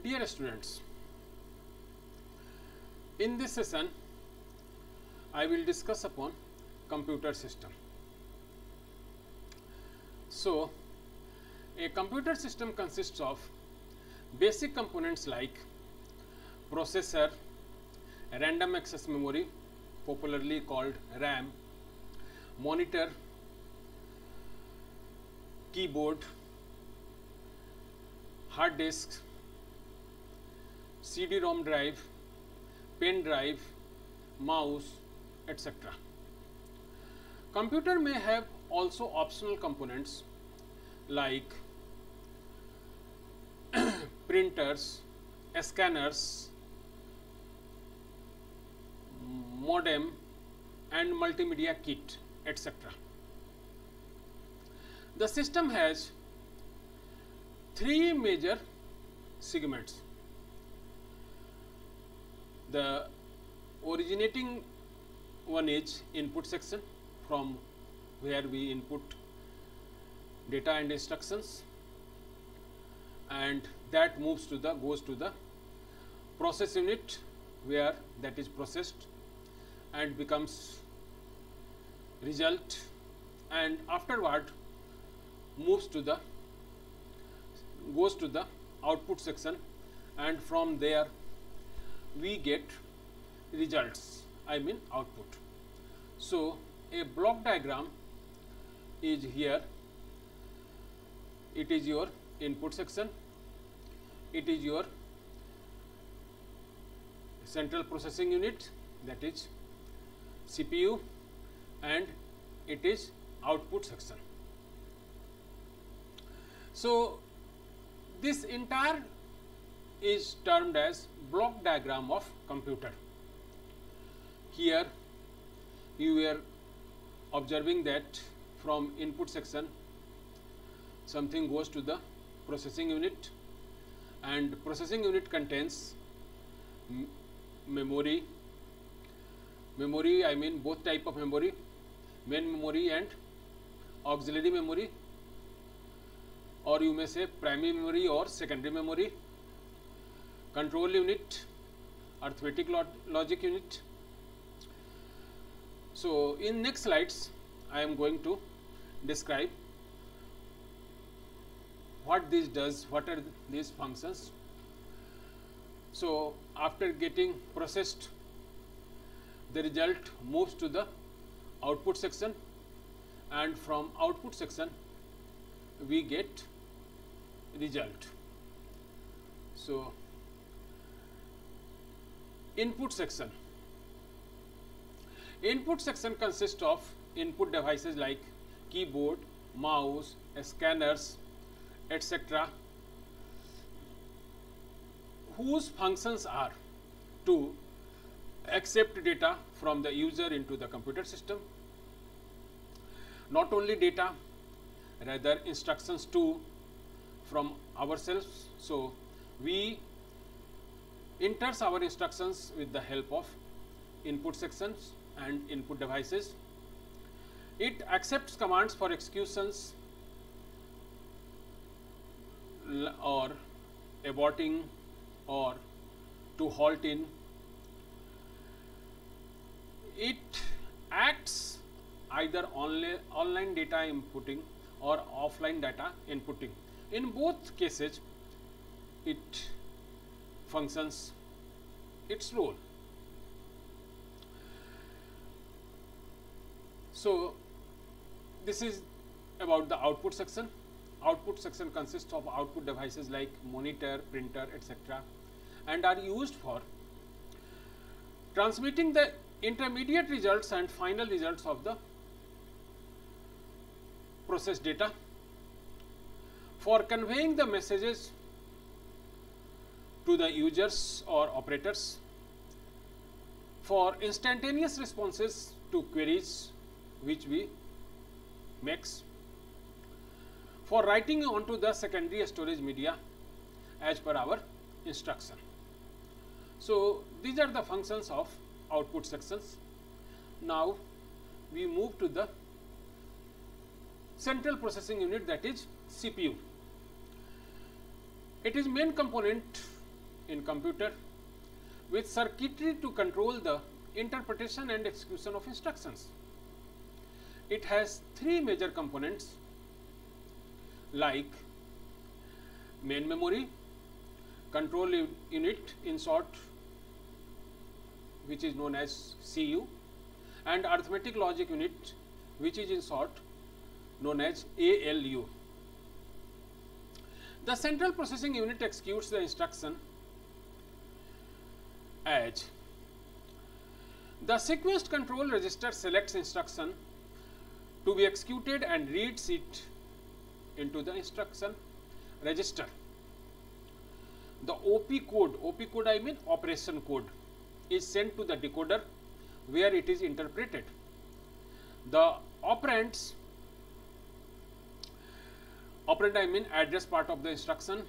Dear students, in this session I will discuss upon computer system. So, a computer system consists of basic components like processor, random access memory, popularly called RAM, monitor, keyboard, hard disk, CD-ROM drive, pen drive, mouse, etc. Computer may have also optional components like printers, scanners, modem and multimedia kit, etc. The system has three major segments. The originating one is input section, from where we input data and instructions, and that goes to the process unit, where that is processed and becomes result, and afterward goes to the output section, and from there we get results, I mean output. So, a block diagram is here. It is your input section, it is your central processing unit, that is CPU, and it is output section. So, this entire is termed as block diagram of computer. Here you were observing that from input section something goes to the processing unit, and processing unit contains memory, I mean both type of memory, main memory and auxiliary memory, or you may say primary memory or secondary memory, control unit, arithmetic logic unit. So, in next slides I am going to describe what this does, what are these functions. So, after getting processed, the result moves to the output section, and from output section we get result. So, input section. Input section consists of input devices like keyboard, mouse, scanners, etc., whose functions are to accept data from the user into the computer system. Not only data, rather instructions too from ourselves. So, we enters our instructions with the help of input sections and input devices. It accepts commands for executions or aborting or to halt in. It acts either online data inputting or offline data inputting. In both cases it functions its role. So, this is about the output section. Output section consists of output devices like monitor, printer, etc., and are used for transmitting the intermediate results and final results of the processed data, for conveying the messages to the users or operators, for instantaneous responses to queries which we makes, for writing onto the secondary storage media as per our instruction. So, these are the functions of output sections. Now, we move to the central processing unit, that is CPU. It is main component in computer with circuitry to control the interpretation and execution of instructions. It has three major components like main memory, control unit in short, which is known as CU, and arithmetic logic unit, which is in short known as ALU. The central processing unit executes the instruction as the sequenced control register selects instruction to be executed and reads it into the instruction register. The OP code I mean operation code, is sent to the decoder where it is interpreted. The operand I mean address part of the instruction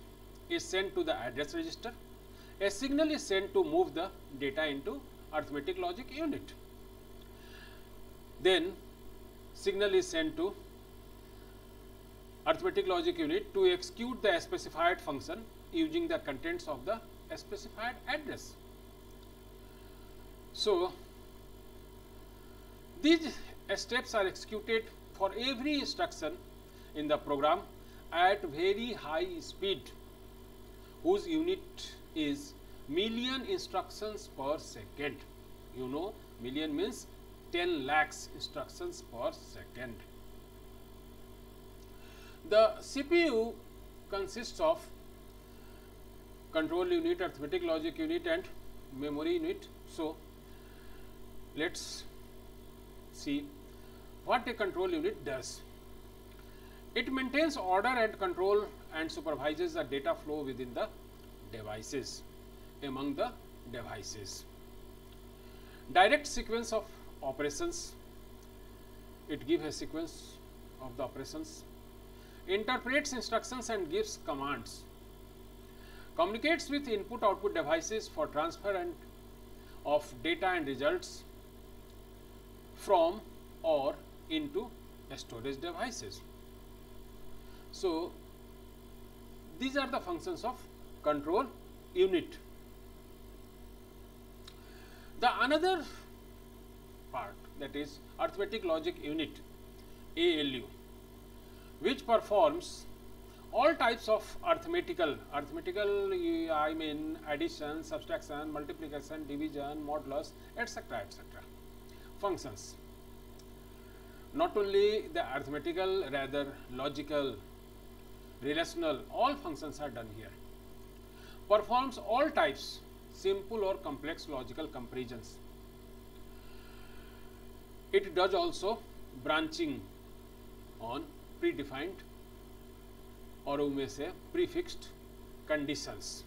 is sent to the address register. A signal is sent to move the data into arithmetic logic unit. Then signal is sent to arithmetic logic unit to execute the specified function using the contents of the specified address. So these steps are executed for every instruction in the program at very high speed, whose unit is million instructions per second. You know, million means 10 lakhs instructions per second. The CPU consists of control unit, arithmetic logic unit and memory unit. So let's see what a control unit does. It maintains order and control and supervises the data flow within the devices, among the devices. Direct sequence of operations, it gives a sequence of the operations. Interprets instructions and gives commands. Communicates with input output devices for transfer and of data and results from or into storage devices. So these are the functions of control unit. The another part, that is arithmetic logic unit, ALU, which performs all types of arithmetical I mean addition, subtraction, multiplication, division, modulus, etc. functions. Not only the arithmetical, rather logical, relational, all functions are done here. Performs all types, simple or complex logical comparisons. It does also branching on predefined, or we may say prefixed conditions.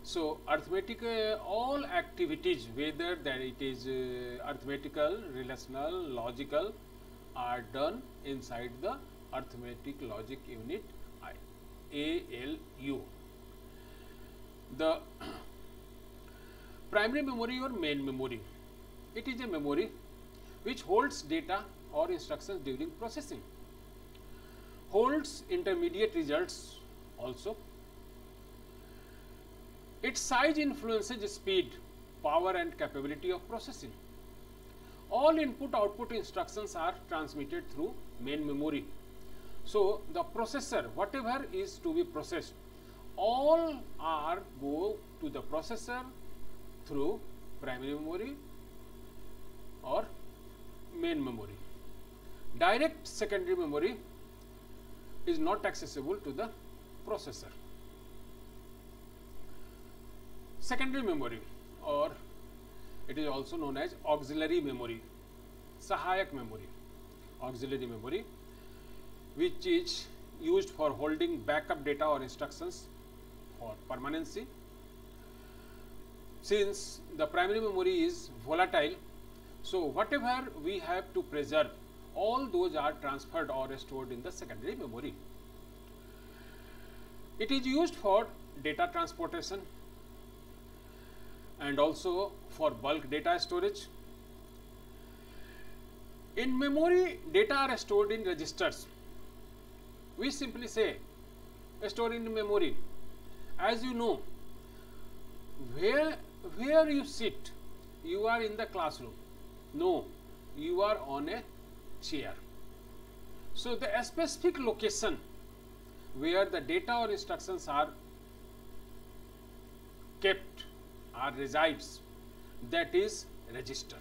So arithmetic, all activities, whether that it is arithmetical, relational, logical, are done inside the arithmetic logic unit ALU. The primary memory or main memory, it is a memory which holds data or instructions during processing, holds intermediate results also. Its size influences speed, power and capability of processing. All input-output instructions are transmitted through main memory. So the processor, whatever is to be processed, all are go to the processor through primary memory or main memory. Direct secondary memory is not accessible to the processor. Secondary memory, or it is also known as auxiliary memory, sahayak memory, auxiliary memory, which is used for holding backup data or instructions for permanency. Since the primary memory is volatile, so whatever we have to preserve, all those are transferred or stored in the secondary memory. It is used for data transportation and also for bulk data storage. In memory, data are stored in registers. We simply say store in memory. As you know, where you sit, you are in the classroom. No, you are on a chair. So the specific location where the data or instructions are kept or resides, that is register.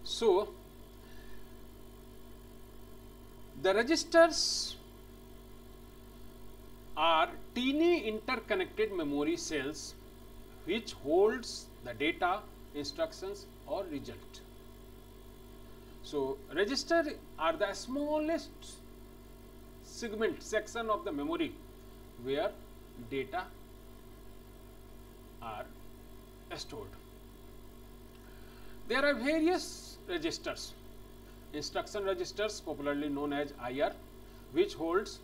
So the registers are teeny interconnected memory cells which holds the data, instructions or result. So register are the smallest section of the memory where data are stored. There are various registers. Instruction registers, popularly known as IR, which holds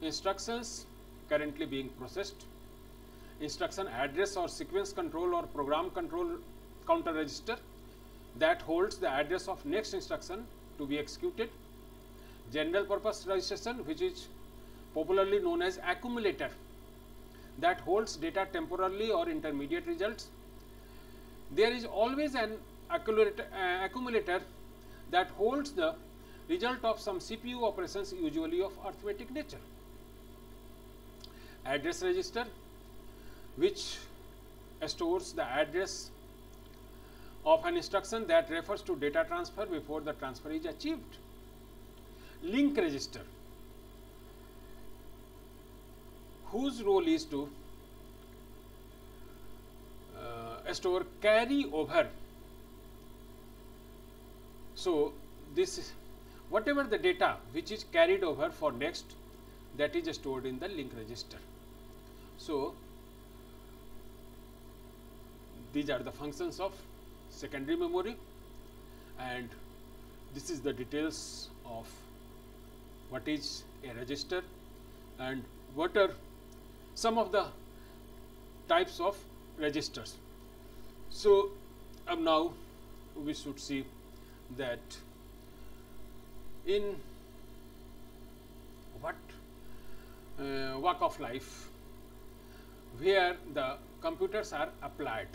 instructions currently being processed. Instruction address or sequence control or program control counter register, that holds the address of next instruction to be executed. General purpose registration, which is popularly known as accumulator, that holds data temporarily or intermediate results. There is always an accumulator that holds the result of some CPU operations, usually of arithmetic nature. Address register, which stores the address of an instruction that refers to data transfer before the transfer is achieved. Link register, whose role is to store carry over. So this is whatever the data which is carried over for next, that is stored in the link register. So these are the functions of secondary memory, and this is the details of what is a register and what are some of the types of registers. So now we should see that in what walk of life where the computers are applied.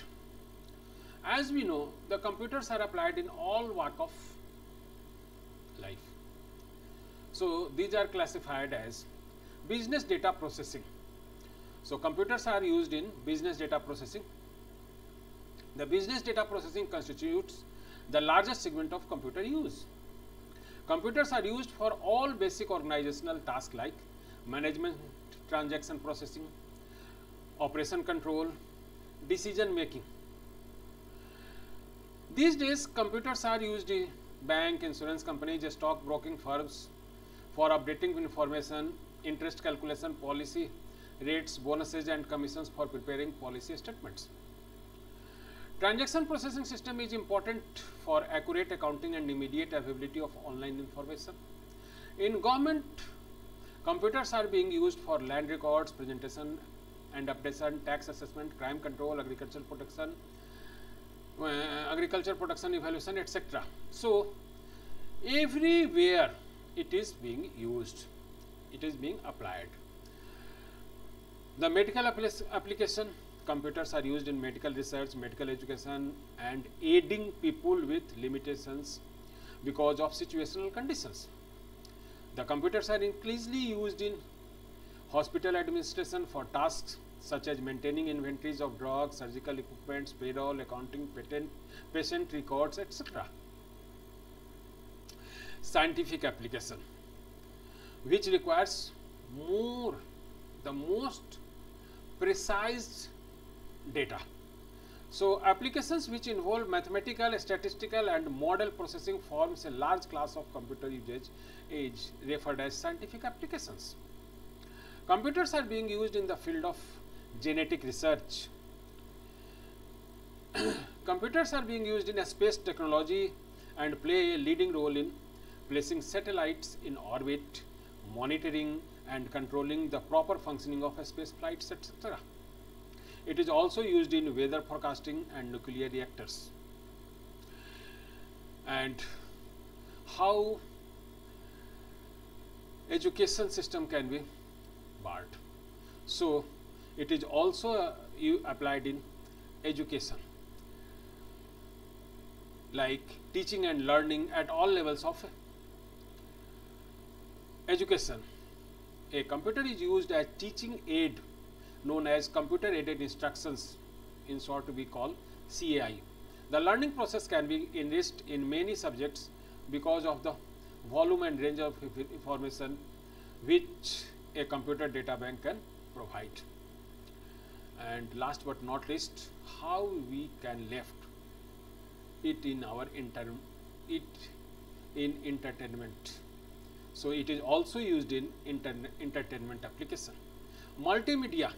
As we know, the computers are applied in all walk of life. So these are classified as business data processing. So computers are used in business data processing. The business data processing constitutes the largest segment of computer use. Computers are used for all basic organizational tasks like management, transaction processing, operation control, decision making. These days, computers are used in bank, insurance companies, stock broking firms for updating information, interest calculation, policy rates, bonuses and commissions for preparing policy statements. Transaction processing system is important for accurate accounting and immediate availability of online information. In government, computers are being used for land records, presentation and updation, tax assessment, crime control, agricultural protection evaluation, etc. So everywhere it is being used, it is being applied. The medical application, computers are used in medical research, medical education and aiding people with limitations because of situational conditions. The computers are increasingly used in hospital administration for tasks such as maintaining inventories of drugs, surgical equipment, payroll, accounting, patient records, etc. Scientific application, which requires the most precise data. So applications which involve mathematical, statistical and model processing forms a large class of computer usage is referred as scientific applications. Computers are being used in the field of genetic research. Computers are being used in space technology and play a leading role in placing satellites in orbit, monitoring and controlling the proper functioning of space flights, etc. It is also used in weather forecasting and nuclear reactors. And how education system can be barred. So It is also applied in education, like teaching and learning at all levels of education. A computer is used as teaching aid known as computer aided instructions, in short we call CAI. The learning process can be enriched in many subjects because of the volume and range of information which a computer data bank can provide. And last but not least, how we can left it in our entertainment. So it is also used in entertainment application. Multimedia.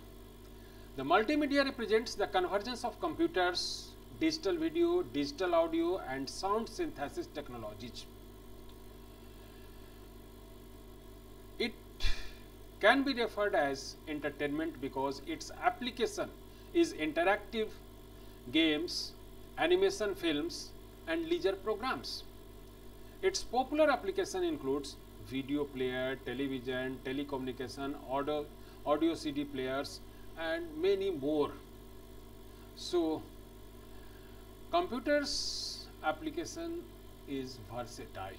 The multimedia represents the convergence of computers, digital video, digital audio and sound synthesis technologies. It can be referred as entertainment because its application is interactive games, animation films and leisure programs. Its popular application includes video player, television, telecommunication, audio CD players and many more. So computers application is versatile.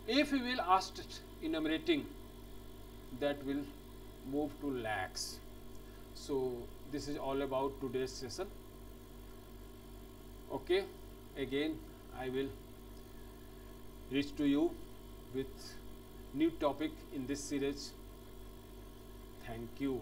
If we will ask enumerating, that will move to lakhs. So this is all about today's session. Okay, again I will reach to you with new topic in this series. Thank you.